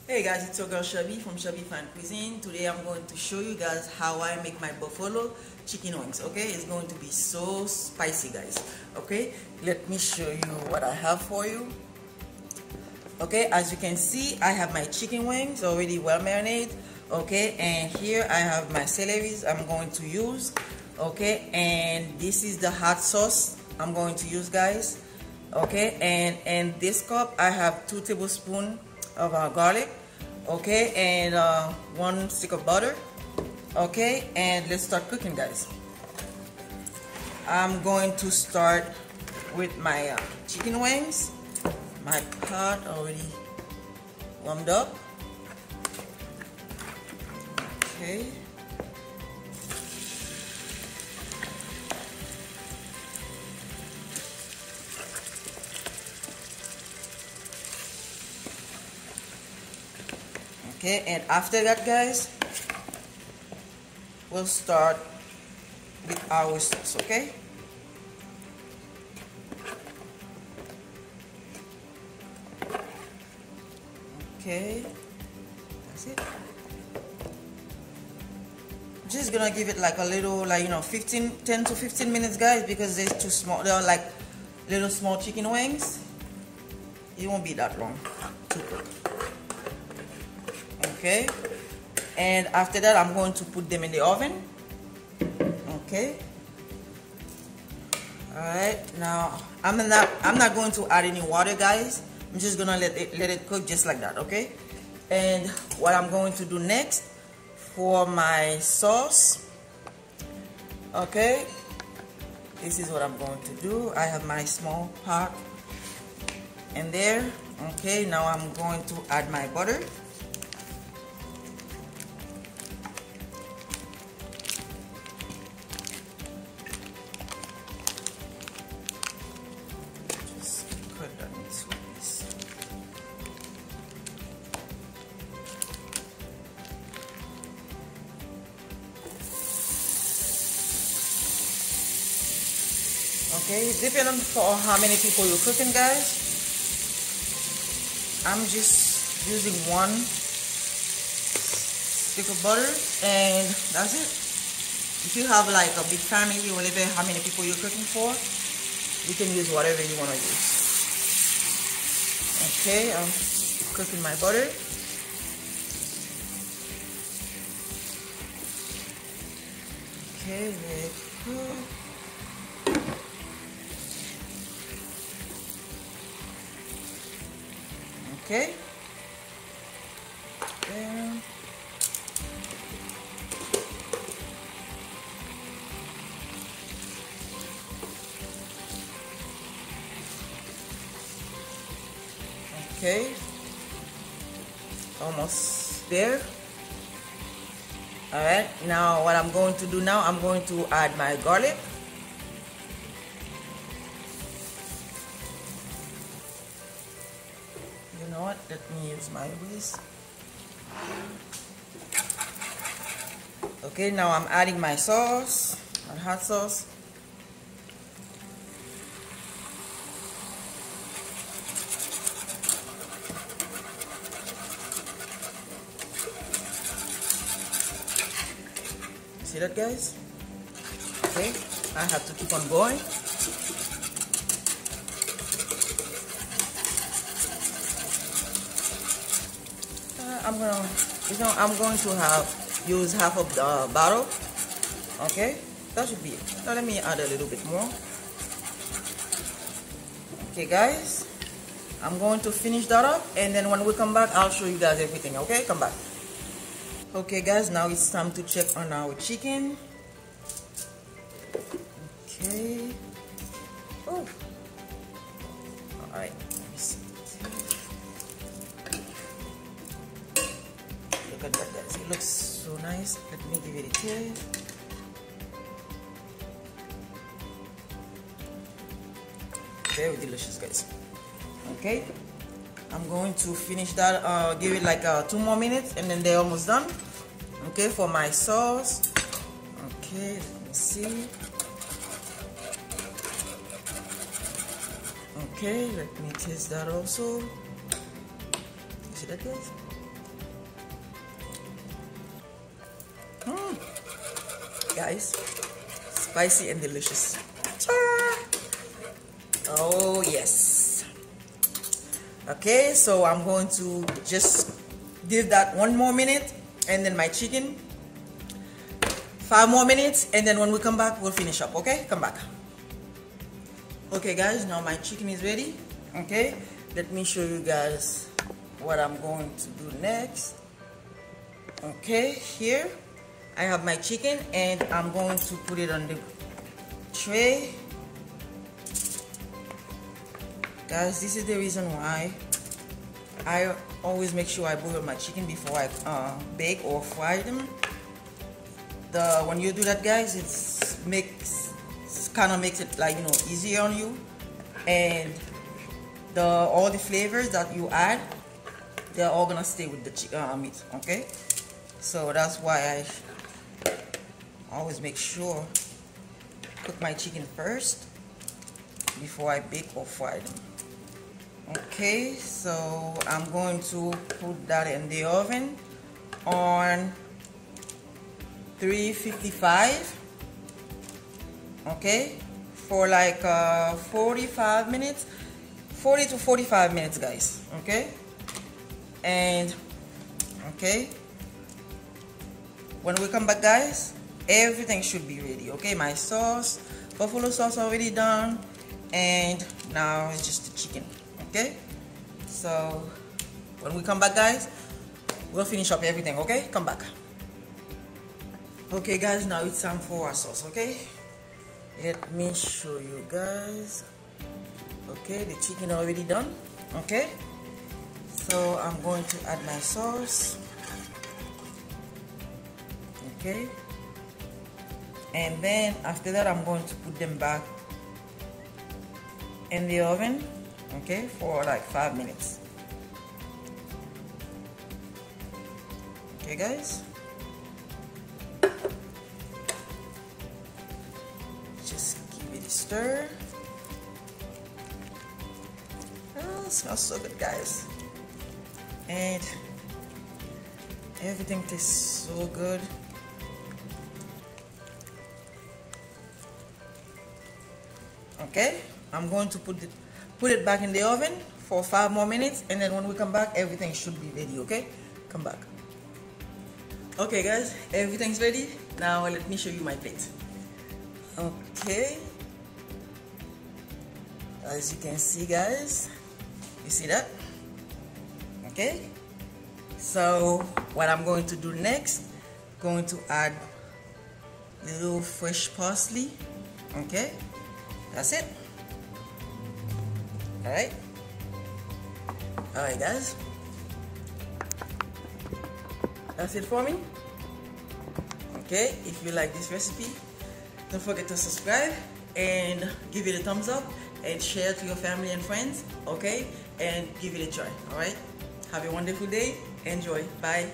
Hey guys, it's your girl Shabby from Shabby Fan Cuisine. Today I'm going to show you guys how I make my buffalo chicken wings. Okay, it's going to be so spicy, guys. Okay, let me show you what I have for you. Okay, as you can see, I have my chicken wings already well marinated. Okay, and here I have my celeries I'm going to use. Okay, and this is the hot sauce I'm going to use, guys. Okay, and in this cup I have 2 tablespoons of garlic. Okay, and 1 stick of butter. Okay, and let's start cooking, guys. I'm going to start with my chicken wings. My pot already warmed up. Okay. Okay, and after that, guys, we'll start with our sauce, okay? Okay, that's it. Just gonna give it like a little, like, 10 to 15 minutes, guys, because they're too small. They're like little small chicken wings. It won't be that long to cook. Okay, and after that I'm going to put them in the oven. Okay, all right, now I'm not going to add any water, guys. I'm just gonna let it cook just like that. Okay, and what I'm going to do next for my sauce, okay, this is what I'm going to do. I have my small pot in there. Okay, now I'm going to add my butter. Okay, depending on how many people you're cooking, guys. I'm just using 1 stick of butter, and that's it. If you have like a big family, whatever, how many people you're cooking for, you can use whatever you want to use. Okay, I'm cooking my butter. Okay, let it cook. Okay. There. Okay. Almost there. All right. Now what I'm going to do now, I'm going to add my garlic. You know what? Let me use my whisk. Okay, now I'm adding my sauce, my hot sauce. See that, guys? Okay, I have to keep on going. I'm going to use half of the bottle. Okay, that should be it. Now let me add a little bit more. Okay, guys, I'm going to finish that up, and then when we come back, I'll show you guys everything. Okay, come back. Okay, guys, now it's time to check on our chicken. Okay. Oh. All right. Let me see. Look at that, guys. It looks so nice. Let me give it a taste. Very delicious, guys. Okay, I'm going to finish that, give it like 2 more minutes, and then they're almost done. Okay, for my sauce. Okay, let me see. Okay, let me taste that also. You see that, guys? Guys, spicy and delicious. Oh yes. Okay, so I'm going to just give that 1 more minute, and then my chicken 5 more minutes, and then when we come back we'll finish up. Okay, come back. Okay guys, now my chicken is ready. Okay, let me show you guys what I'm going to do next. Okay, here I have my chicken and I'm going to put it on the tray. Guys, this is the reason why I always make sure I boil my chicken before I bake or fry them. When you do that, guys, it kind of makes it, like, you know, easier on you, and all the flavors that you add, they're all gonna stay with the meat. Okay, so that's why I always make sure cook my chicken first before I bake or fry them. Okay, so I'm going to put that in the oven on 355. Okay, for like 45 minutes, 40 to 45 minutes, guys. Okay, and okay, when we come back, guys, everything should be ready. Okay, my sauce, buffalo sauce, already done, and now it's just the chicken. Okay, so when we come back, guys, we'll finish up everything. Okay, come back. Okay guys, now it's time for our sauce. Okay, let me show you guys. Okay, the chicken already done. Okay, so I'm going to add my sauce. Okay, and then after that I'm going to put them back in the oven, okay, for like 5 minutes. Okay guys, just give it a stir. Oh, it smells so good, guys, and everything tastes so good. Okay, I'm going to put it back in the oven for 5 more minutes, and then when we come back, everything should be ready. Okay, come back. Okay guys, everything's ready. Now let me show you my plate. Okay, as you can see, guys, you see that? Okay, so what I'm going to do next, going to add a little fresh parsley. Okay, that's it. Alright guys, that's it for me. Okay, if you like this recipe, don't forget to subscribe and give it a thumbs up and share it to your family and friends. Okay, and give it a try. Alright, have a wonderful day. Enjoy. Bye.